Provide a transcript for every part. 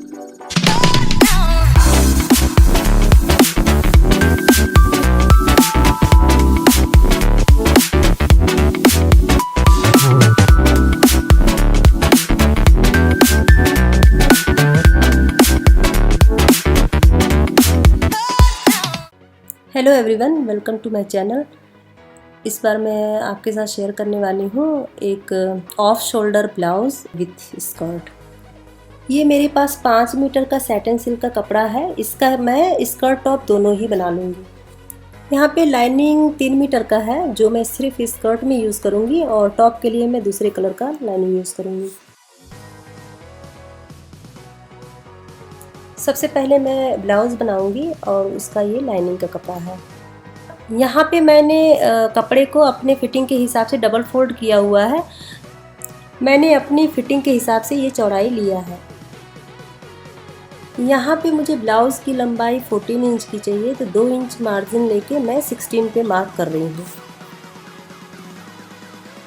Hello everyone, welcome to my channel. इस बार मैं आपके साथ शेयर करने वाली हूँ एक off shoulder blouse with skirt. ये मेरे पास 5 मीटर का सैटिन सिल्क का कपड़ा है। इसका मैं स्कर्ट टॉप दोनों ही बना लूँगी। यहाँ पे लाइनिंग 3 मीटर का है जो मैं सिर्फ स्कर्ट में यूज़ करूँगी और टॉप के लिए मैं दूसरे कलर का लाइनिंग यूज़ करूँगी। सबसे पहले मैं ब्लाउज़ बनाऊंगी और उसका ये लाइनिंग का कपड़ा है। यहाँ पे मैंने कपड़े को अपने फिटिंग के हिसाब से डबल फोल्ड किया हुआ है। मैंने अपनी फिटिंग के हिसाब से ये चौड़ाई लिया है। यहाँ पे मुझे ब्लाउज़ की लंबाई 14 इंच की चाहिए, तो 2 इंच मार्जिन लेके मैं 16 पे मार्क कर रही हूँ।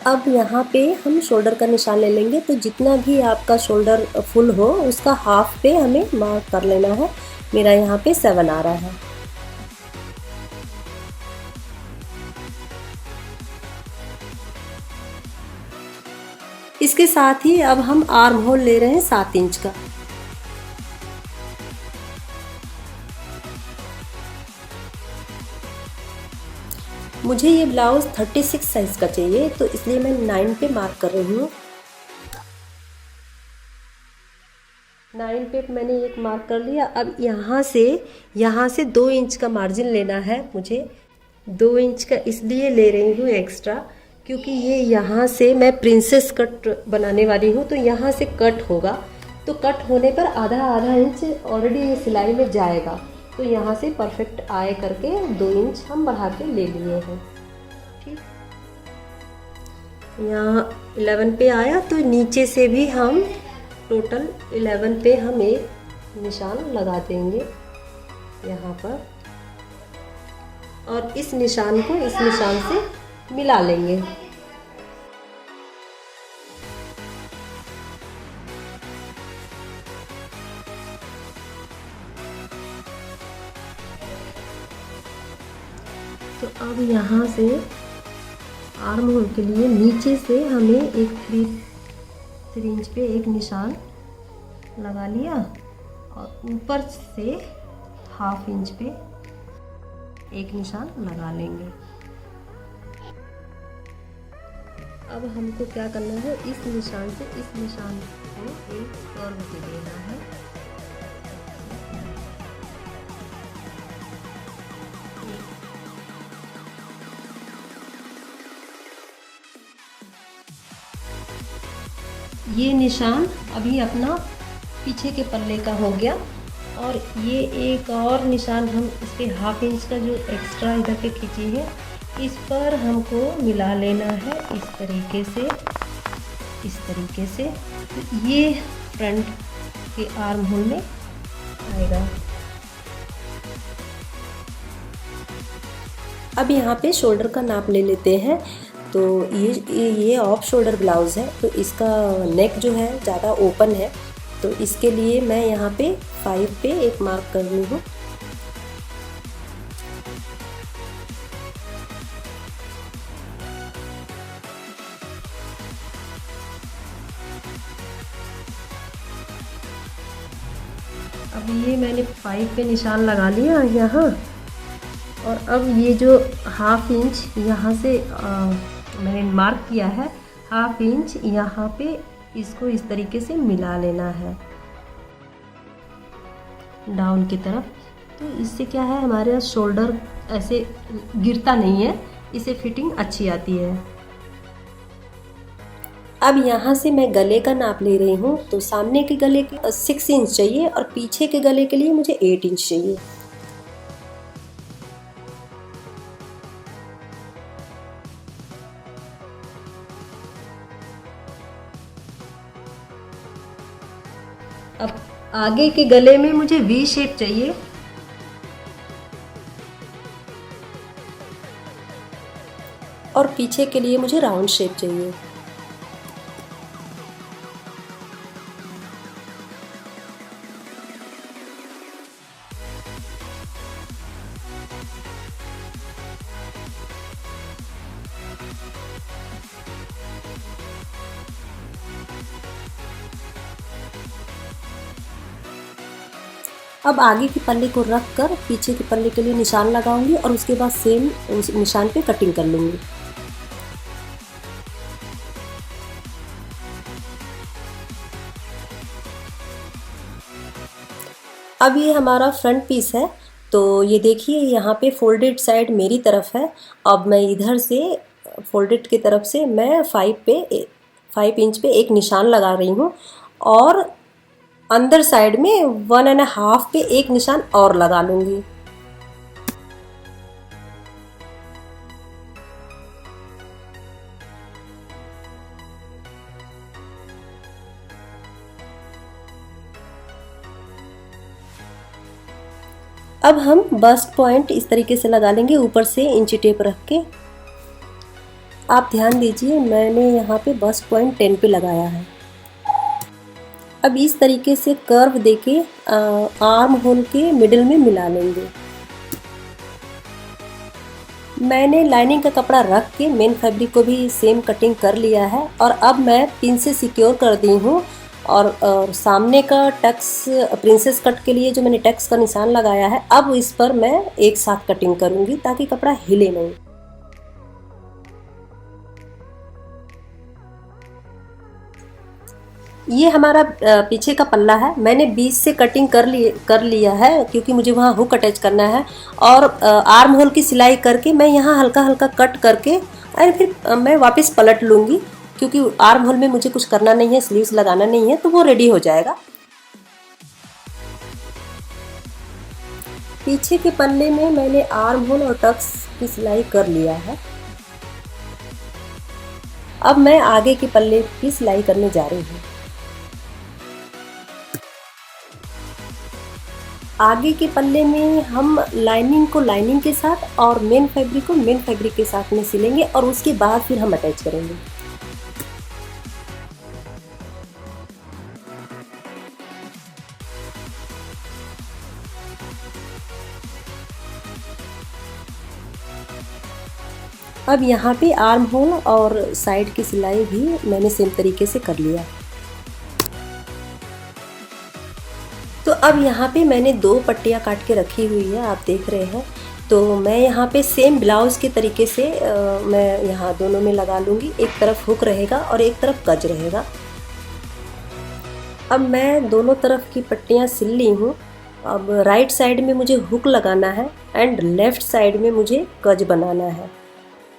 अब यहाँ पे हम शोल्डर का निशान ले लेंगे, तो जितना भी आपका शोल्डर फुल हो उसका हाफ पे हमें मार्क कर लेना है। मेरा यहाँ पे 7 आ रहा है। इसके साथ ही अब हम आर्म होल ले रहे हैं 7 इंच का। मुझे ये ब्लाउज़ 36 साइज़ का चाहिए, तो इसलिए मैं 9 पे मार्क कर रही हूँ। 9 पे मैंने एक मार्क कर लिया। अब यहाँ से 2 इंच का मार्जिन लेना है मुझे। 2 इंच का इसलिए ले रही हूँ एक्स्ट्रा, क्योंकि ये यहाँ से मैं प्रिंसेस कट बनाने वाली हूँ, तो यहाँ से कट होगा। तो कट होने पर आधा इंच ऑलरेडी ये सिलाई में जाएगा, तो यहाँ से परफेक्ट आए करके 2 इंच हम बढ़ा के ले लिए हैं। ठीक, यहाँ 11 पे आया, तो नीचे से भी हम टोटल 11 पे हम एक निशान लगा देंगे यहाँ पर, और इस निशान को इस निशान से मिला लेंगे। तो अब यहाँ से आर्म होल के लिए नीचे से हमें एक 3 इंच पे एक निशान लगा लिया, और ऊपर से हाफ इंच पे एक निशान लगा लेंगे। अब हमको क्या करना है, इस निशान से इस निशान को एक कर्व दे देना है। ये निशान अभी अपना पीछे के पल्ले का हो गया, और ये एक और निशान हम इस पर हाफ इंच का जो एक्स्ट्रा इधर पे खींची है, इस पर हमको मिला लेना है इस तरीके से। तो ये फ्रंट के आर्म होल में आएगा। अब यहाँ पे शोल्डर का नाप ले लेते हैं। तो ये ऑफ शोल्डर ब्लाउज़ है, तो इसका नेक जो है ज़्यादा ओपन है, तो इसके लिए मैं यहाँ पे 5 पे एक मार्क कर रही हूँ। अब ये मैंने 5 पे निशान लगा लिया यहाँ, और अब ये जो हाफ इंच यहाँ से मैंने मार्क किया है, हाफ इंच यहाँ पे इसको इस तरीके से मिला लेना है डाउन की तरफ। तो इससे क्या है, हमारे शोल्डर ऐसे गिरता नहीं है, इसे फिटिंग अच्छी आती है। अब यहाँ से मैं गले का नाप ले रही हूँ। तो सामने के गले के 6 इंच चाहिए, और पीछे के गले के लिए मुझे 8 इंच चाहिए। अब आगे के गले में मुझे वी शेप चाहिए, और पीछे के लिए मुझे राउंड शेप चाहिए। अब आगे के पल्ले को रख कर पीछे के पल्ले के लिए निशान लगाऊंगी और उसके बाद सेम उस निशान पे कटिंग कर लूँगी। अब ये हमारा फ्रंट पीस है, तो ये देखिए यहाँ पे फोल्डेड साइड मेरी तरफ है। अब मैं इधर से फोल्डेड की तरफ से मैं 5 इंच पे एक निशान लगा रही हूँ और अंदर साइड में 1.5 पे एक निशान और लगा लूँगी। अब हम बस्ट पॉइंट इस तरीके से लगा लेंगे ऊपर से इंची टेप रख के। आप ध्यान दीजिए मैंने यहाँ पे बस्ट पॉइंट 10 पे लगाया है। अब इस तरीके से कर्व देके आर्म होल के मिडिल में मिला लेंगे। मैंने लाइनिंग का कपड़ा रख के मेन फैब्रिक को भी सेम कटिंग कर लिया है और अब मैं पिन से सिक्योर कर दी हूँ और सामने का टक्स प्रिंसेस कट के लिए जो मैंने टक्स का निशान लगाया है, अब इस पर मैं एक साथ कटिंग करूँगी ताकि कपड़ा हिले नहीं। ये हमारा पीछे का पल्ला है। मैंने बीच से कटिंग कर लिया है क्योंकि मुझे वहाँ हुक अटैच करना है और आर्म होल की सिलाई करके मैं यहाँ हल्का हल्का कट करके और फिर मैं वापस पलट लूँगी क्योंकि आर्म होल में मुझे कुछ करना नहीं है, स्लीव्स लगाना नहीं है, तो वो रेडी हो जाएगा। पीछे के पल्ले में मैंने आर्म होल और टक्स की सिलाई कर लिया है। अब मैं आगे के पल्ले की सिलाई करने जा रही हूँ। आगे के पल्ले में हम लाइनिंग को लाइनिंग के साथ और मेन फैब्रिक को मेन फैब्रिक के साथ में सिलेंगे और उसके बाद फिर हम अटैच करेंगे। अब यहाँ पे आर्म होल और साइड की सिलाई भी मैंने सेम तरीके से कर लिया। तो अब यहाँ पे मैंने 2 पट्टियाँ काट के रखी हुई है, आप देख रहे हैं। तो मैं यहाँ पे सेम ब्लाउज़ के तरीके से मैं यहाँ दोनों में लगा लूँगी। एक तरफ हुक रहेगा और एक तरफ कज रहेगा। अब मैं दोनों तरफ की पट्टियाँ सिल ली हूँ। अब राइट साइड में मुझे हुक लगाना है एंड लेफ़्ट साइड में मुझे कज बनाना है।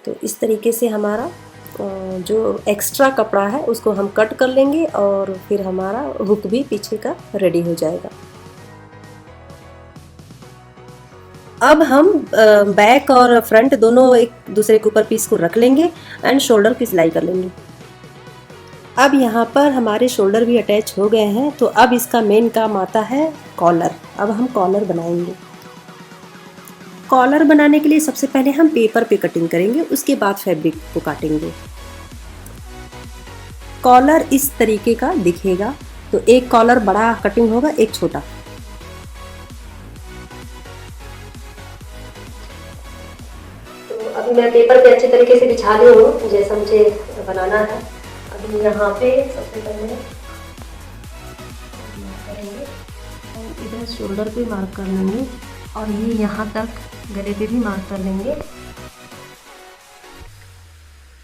तो इस तरीके से हमारा जो एक्स्ट्रा कपड़ा है उसको हम कट कर लेंगे और फिर हमारा हुक भी पीछे का रेडी हो जाएगा। अब हम बैक और फ्रंट दोनों एक दूसरे के ऊपर पीस को रख लेंगे एंड शोल्डर की सिलाई कर लेंगे। अब यहाँ पर हमारे शोल्डर भी अटैच हो गए हैं, तो अब इसका मेन काम आता है कॉलर। अब हम कॉलर बनाएंगे। कॉलर बनाने के लिए सबसे पहले हम पेपर पे कटिंग करेंगे, उसके बाद फैब्रिक को काटेंगे। कॉलर इस तरीके का दिखेगा, तो एक कॉलर बड़ा कटिंग होगा, एक छोटा। तो अभी मैं पेपर पे अच्छे तरीके से बिछा ली हूँ जैसा मुझे बनाना है। अभी यहाँ पे सबसे पहले करेंगे, हम इधर शोल्डर पे मार्क कर लेंगे और ये यहाँ तक गले पे भी मार्क कर लेंगे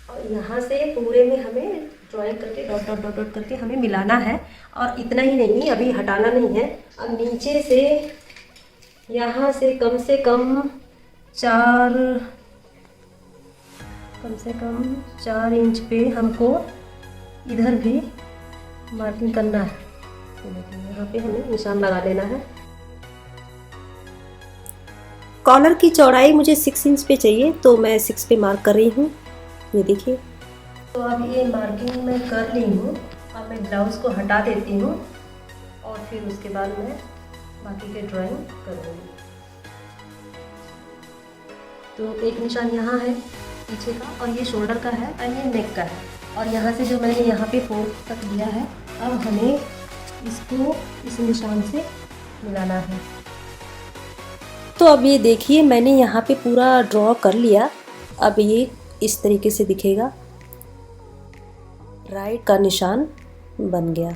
और यहाँ से पूरे में हमें ड्राइंग करके डॉट डॉट डॉट डॉट करके हमें मिलाना है। और इतना ही नहीं, अभी हटाना नहीं है। अब नीचे से यहाँ से कम 4 इंच पे हमको इधर भी मार्किंग करना है। यहाँ पे हमें निशान लगा देना है। कॉलर की चौड़ाई मुझे 6 इंच पे चाहिए, तो मैं 6 पे मार्क कर रही हूँ, ये देखिए। तो अब ये मार्किंग मैं कर ली हूँ। अब मैं ब्लाउज़ को हटा देती हूँ और फिर उसके बाद मैं बाकी के ड्राइंग कर दूँगी। तो एक निशान यहाँ है पीछे का और ये शोल्डर का है और ये नेक का है, और यहाँ से जो मैंने यहाँ पे 4 तक दिया है, अब हमें इसको इस निशान से मिलाना है। तो अब ये देखिए मैंने यहाँ पे पूरा ड्रॉ कर लिया। अब ये इस तरीके से दिखेगा, राइट का निशान बन गया।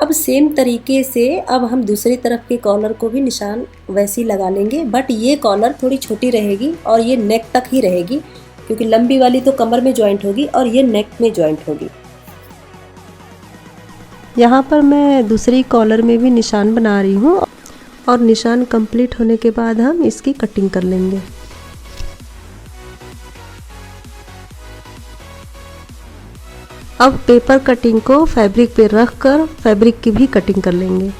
अब सेम तरीके से अब हम दूसरी तरफ के कॉलर को भी निशान वैसे ही लगा लेंगे, बट ये कॉलर थोड़ी छोटी रहेगी और ये नेक तक ही रहेगी, क्योंकि लंबी वाली तो कमर में जॉइंट होगी और ये नेक में जॉइंट होगी। यहाँ पर मैं दूसरी कॉलर में भी निशान बना रही हूँ और निशान कंप्लीट होने के बाद हम इसकी कटिंग कर लेंगे। अब पेपर कटिंग को फैब्रिक पे रख कर फैब्रिक की भी कटिंग कर लेंगे।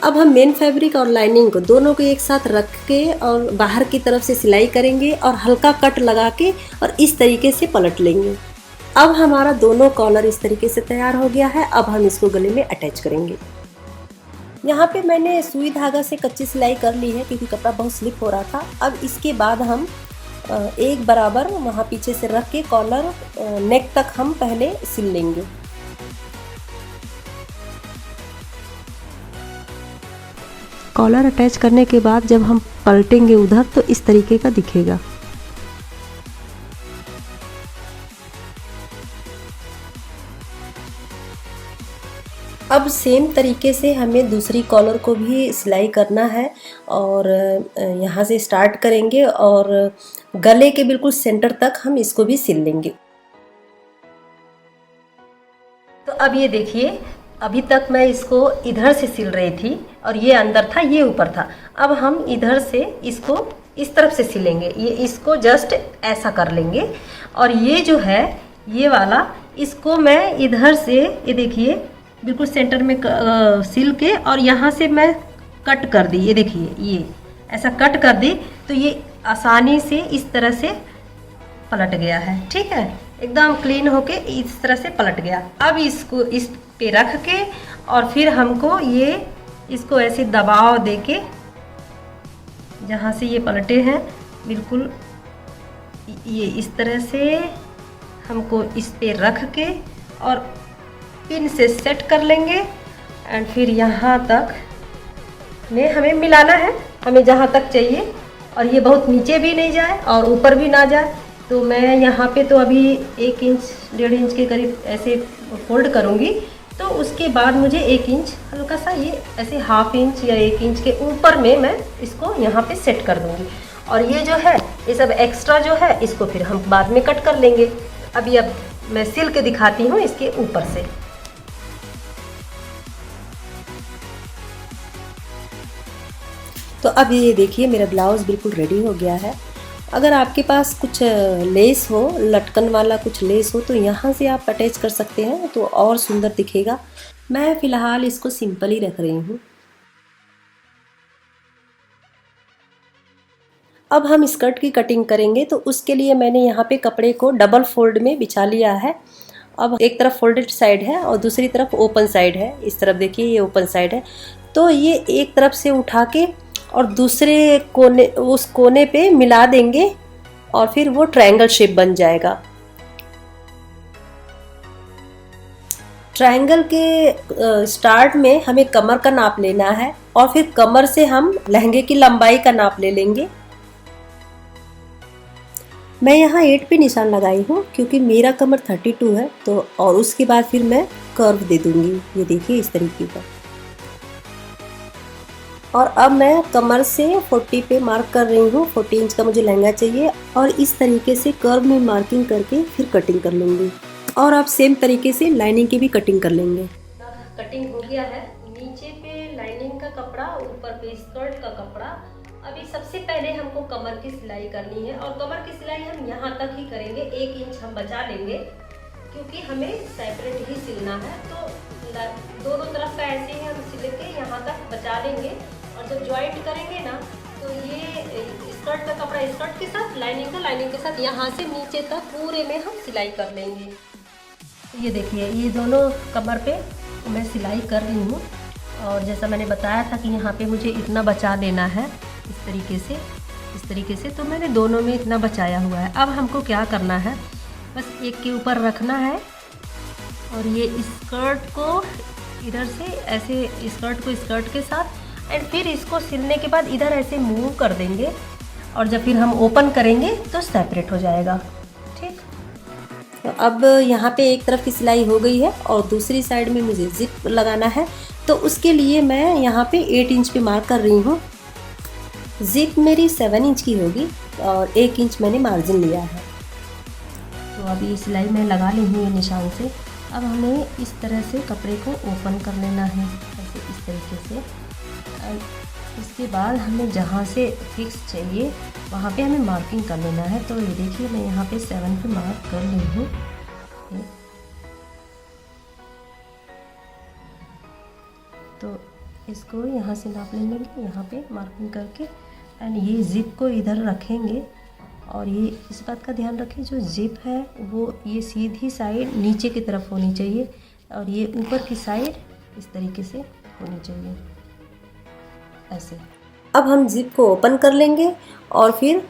अब हम मेन फैब्रिक और लाइनिंग को दोनों को एक साथ रख के और बाहर की तरफ से सिलाई करेंगे और हल्का कट लगा के और इस तरीके से पलट लेंगे। अब हमारा दोनों कॉलर इस तरीके से तैयार हो गया है। अब हम इसको गले में अटैच करेंगे। यहाँ पे मैंने सुई धागा से कच्ची सिलाई कर ली है क्योंकि कपड़ा बहुत स्लिप हो रहा था। अब इसके बाद हम एक बराबर वहाँ पीछे से रख के कॉलर नेक तक हम पहले सिल लेंगे। कॉलर अटैच करने के बाद जब हम पलटेंगे उधर तो इस तरीके का दिखेगा। अब सेम तरीके से हमें दूसरी कॉलर को भी सिलाई करना है और यहाँ से स्टार्ट करेंगे और गले के बिल्कुल सेंटर तक हम इसको भी सिल लेंगे। तो अब ये देखिए, अभी तक मैं इसको इधर से सिल रही थी और ये अंदर था, ये ऊपर था। अब हम इधर से इसको इस तरफ से सिलेंगे। ये इसको जस्ट ऐसा कर लेंगे और ये जो है ये वाला, इसको मैं इधर से ये देखिए बिल्कुल सेंटर में सिल के और यहाँ से मैं कट कर दी। ये देखिए ये ऐसा कट कर दी तो ये आसानी से इस तरह से पलट गया है। ठीक है, एकदम क्लीन होके इस तरह से पलट गया। अब इसको इस पे रख के और फिर हमको ये इसको ऐसे दबाव दे के जहाँ से ये पलटे हैं बिल्कुल ये इस तरह से हमको इस पे रख के और पिन से सेट कर लेंगे एंड फिर यहाँ तक में हमें मिलाना है, हमें जहाँ तक चाहिए। और ये बहुत नीचे भी नहीं जाए और ऊपर भी ना जाए। तो मैं यहाँ पे तो अभी 1 इंच 1.5 इंच के करीब ऐसे फोल्ड करूँगी। तो उसके बाद मुझे 1 इंच हल्का सा ये ऐसे ½ इंच या 1 इंच के ऊपर में मैं इसको यहाँ पे सेट कर दूँगी। और ये जो है ये सब एक्स्ट्रा जो है इसको फिर हम बाद में कट कर लेंगे। अभी अब मैं सिल के दिखाती हूँ इसके ऊपर से। तो अब ये देखिए मेरा ब्लाउज़ बिल्कुल रेडी हो गया है। अगर आपके पास कुछ लेस हो, लटकन वाला कुछ लेस हो तो यहाँ से आप अटैच कर सकते हैं तो और सुंदर दिखेगा। मैं फ़िलहाल इसको सिंपल ही रख रही हूँ। अब हम स्कर्ट की कटिंग करेंगे तो उसके लिए मैंने यहाँ पे कपड़े को डबल फोल्ड में बिछा लिया है। अब एक तरफ फोल्डेड साइड है और दूसरी तरफ ओपन साइड है। इस तरफ देखिए ये ओपन साइड है। तो ये एक तरफ से उठा के और दूसरे कोने उस कोने पे मिला देंगे और फिर वो ट्रायंगल शेप बन जाएगा। ट्रायंगल के स्टार्ट में हमें कमर का नाप लेना है और फिर कमर से हम लहंगे की लंबाई का नाप ले लेंगे। मैं यहाँ 8 पे निशान लगाई हूँ क्योंकि मेरा कमर 32 है। तो और उसके बाद फिर मैं कर्व दे दूँगी। ये देखिए इस तरीके का। और अब मैं कमर से 40 पे मार्क कर रही हूँ। 40 इंच का मुझे लहंगा चाहिए और इस तरीके से कर्व में मार्किंग करके फिर कटिंग कर लेंगे। और अब सेम तरीके से लाइनिंग की भी कटिंग कर लेंगे। कटिंग हो गया है। नीचे पे लाइनिंग का कपड़ा, ऊपर पे स्कर्ट का कपड़ा। अभी सबसे पहले हमको कमर की सिलाई करनी है और कमर की सिलाई हम यहाँ तक ही करेंगे। 1 इंच हम बचा लेंगे क्योंकि हमें सेपरेट ही सिलना है। तो दोनों तरफ का ऐसे ही हम सिल के यहाँ तक बचा लेंगे और जब ज्वाइंट करेंगे ना तो ये स्कर्ट का कपड़ा स्कर्ट के साथ, लाइनिंग का लाइनिंग के साथ यहाँ से नीचे तक पूरे में हम सिलाई कर लेंगे। ये देखिए ये दोनों कमर पे मैं सिलाई कर रही हूँ और जैसा मैंने बताया था कि यहाँ पे मुझे इतना बचा लेना है इस तरीके से। तो मैंने दोनों में इतना बचाया हुआ है। अब हमको क्या करना है, बस एक के ऊपर रखना है और ये स्कर्ट को इधर से ऐसे स्कर्ट को स्कर्ट के साथ एंड फिर इसको सिलने के बाद इधर ऐसे मूव कर देंगे और जब फिर हम ओपन करेंगे तो सेपरेट हो जाएगा। ठीक, तो अब यहाँ पे एक तरफ की सिलाई हो गई है और दूसरी साइड में मुझे जिप लगाना है। तो उसके लिए मैं यहाँ पे 8 इंच पे मार्क कर रही हूँ। जिप मेरी 7 इंच की होगी और 1 इंच मैंने मार्जिन लिया है। तो अब ये सिलाई मैं लगा ली हूँ ये निशान से। अब हमें इस तरह से कपड़े को ओपन कर लेना है, ऐसे इस तरीके से। और इसके बाद हमें जहाँ से फिक्स चाहिए वहाँ पे हमें मार्किंग कर लेना है। तो ये देखिए मैं यहाँ पे 7 पे मार्क कर ली हूँ। तो इसको यहाँ से नाप लेंगे, यहाँ पे मार्किंग करके। एंड ये जिप को इधर रखेंगे और ये इस बात का ध्यान रखें जो जिप है वो ये सीधी साइड नीचे की तरफ होनी चाहिए और ये ऊपर की साइड इस तरीके से होनी चाहिए, ऐसे। अब हम जिप को ओपन कर लेंगे और फिर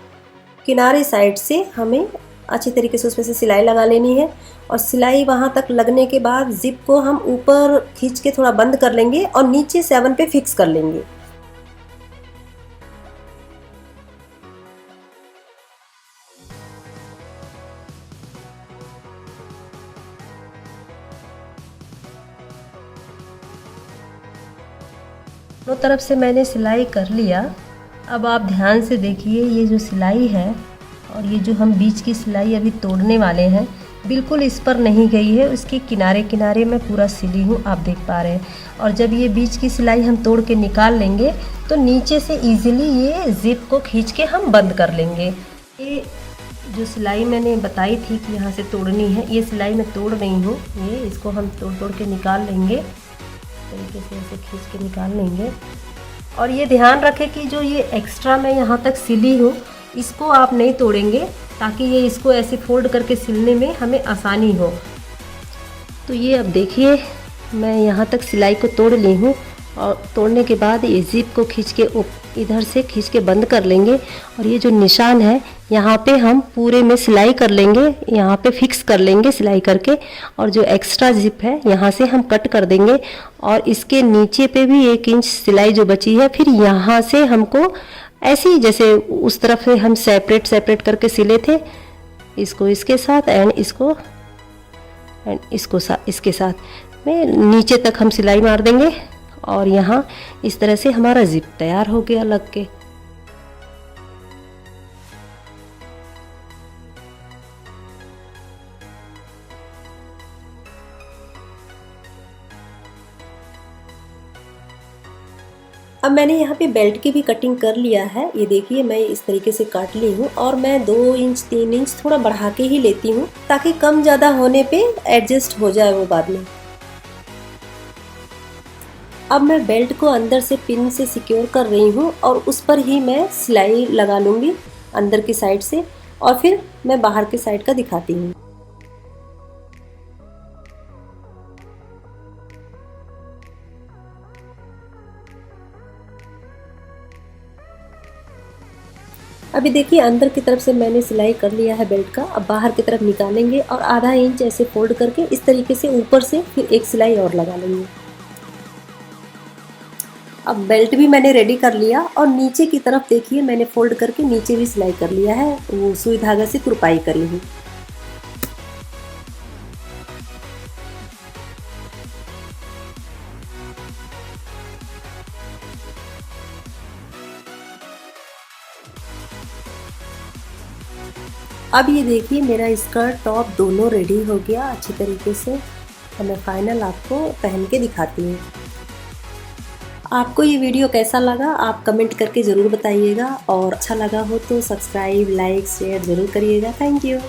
किनारे साइड से हमें अच्छी तरीके से उसमें से सिलाई लगा लेनी है। और सिलाई वहाँ तक लगने के बाद जिप को हम ऊपर खींच के थोड़ा बंद कर लेंगे और नीचे 7 पे फिक्स कर लेंगे। दोनों तरफ से मैंने सिलाई कर लिया। अब आप ध्यान से देखिए ये जो सिलाई है और ये जो हम बीच की सिलाई अभी तोड़ने वाले हैं बिल्कुल इस पर नहीं गई है, उसके किनारे किनारे मैं पूरा सिली हूँ, आप देख पा रहे हैं। और जब ये बीच की सिलाई हम तोड़ के निकाल लेंगे तो नीचे से इजीली ये जिप को खींच के हम बंद कर लेंगे। ये जो सिलाई मैंने बताई थी कि यहाँ से तोड़नी है, ये सिलाई मैं तोड़ रही हूँ। ये इसको हम तोड़ तोड़ के निकाल लेंगे, तरीके से ऐसे खींच के निकाल लेंगे। और ये ध्यान रखें कि जो ये एक्स्ट्रा मैं यहाँ तक सिली हूँ इसको आप नहीं तोड़ेंगे ताकि ये इसको ऐसे फोल्ड करके सिलने में हमें आसानी हो। तो ये अब देखिए मैं यहाँ तक सिलाई को तोड़ ली हूँ और तोड़ने के बाद ये जिप को खींच के इधर से खींच के बंद कर लेंगे। और ये जो निशान है यहाँ पे हम पूरे में सिलाई कर लेंगे, यहाँ पे फिक्स कर लेंगे सिलाई करके। और जो एक्स्ट्रा जिप है यहाँ से हम कट कर देंगे और इसके नीचे पे भी 1 इंच सिलाई जो बची है फिर यहाँ से हमको ऐसे ही जैसे उस तरफ से हम सेपरेट करके सिले थे, इसको इसके साथ एंड इसको इसके साथ में नीचे तक हम सिलाई मार देंगे। और यहाँ इस तरह से हमारा जिप तैयार हो गया लग के। अब मैंने यहाँ पे बेल्ट की भी कटिंग कर लिया है। ये देखिए मैं इस तरीके से काट ली हूँ और मैं 2 इंच 3 इंच थोड़ा बढ़ा के ही लेती हूँ ताकि कम ज़्यादा होने पे एडजस्ट हो जाए वो बाद में। अब मैं बेल्ट को अंदर से पिन से सिक्योर कर रही हूँ और उस पर ही मैं सिलाई लगा लूँगी अंदर की साइड से और फिर मैं बाहर की साइड का दिखाती हूँ। अभी देखिए अंदर की तरफ से मैंने सिलाई कर लिया है बेल्ट का। अब बाहर की तरफ निकालेंगे और आधा इंच ऐसे फोल्ड करके इस तरीके से ऊपर से फिर एक सिलाई और लगा लेंगे। अब बेल्ट भी मैंने रेडी कर लिया और नीचे की तरफ देखिए मैंने फोल्ड करके नीचे भी सिलाई कर लिया है, वो सुई धागा से तुरपाई करी हूँ। अब ये देखिए मेरा स्कर्ट टॉप दोनों रेडी हो गया अच्छी तरीके से। तो मैं फाइनल आपको पहन के दिखाती हूँ। आपको ये वीडियो कैसा लगा आप कमेंट करके ज़रूर बताइएगा और अच्छा लगा हो तो सब्सक्राइब, लाइक, शेयर ज़रूर करिएगा। Thank you.